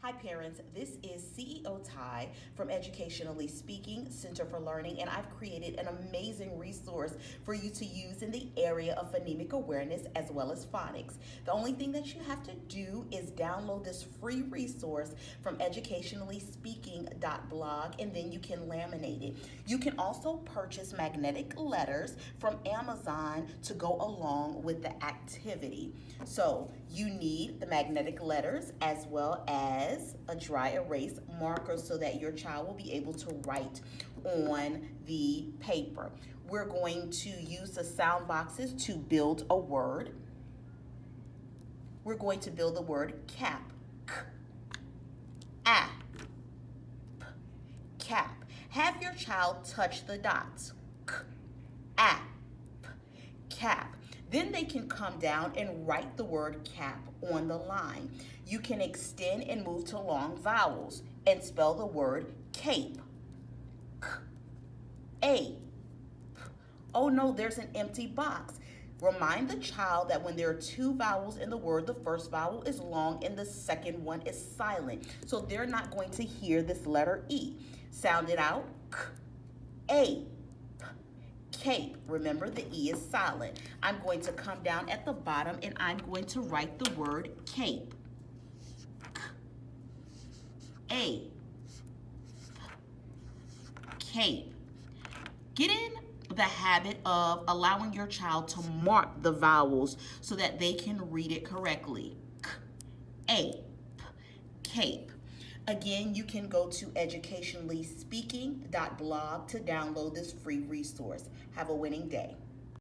Hi parents, this is CEO Ty from Educationally Speaking Center for Learning, and I've created an amazing resource for you to use in the area of phonemic awareness as well as phonics. The only thing that you have to do is download this free resource from educationallyspeaking.blog, and then you can laminate it. You can also purchase magnetic letters from Amazon to go along with the activity. So you need the magnetic letters as well as a dry erase marker so that your child will be able to write on the paper. We're going to use the sound boxes to build a word. We're going to build the word cap. K, a, p, cap. Have your child touch the dots. K, a, p, cap. Then they can come down and write the word cap on the line. You can extend and move to long vowels and spell the word cape. K, a, p. Oh no, there's an empty box. Remind the child that when there are two vowels in the word, the first vowel is long and the second one is silent. So they're not going to hear this letter E. Sound it out. K, a, p. Cape. Remember, the E is silent. I'm going to come down at the bottom and I'm going to write the word cape. K, a, p, cape. Get in the habit of allowing your child to mark the vowels so that they can read it correctly. K, a, p, cape. Again, you can go to educationallyspeaking.blog to download this free resource. Have a winning day.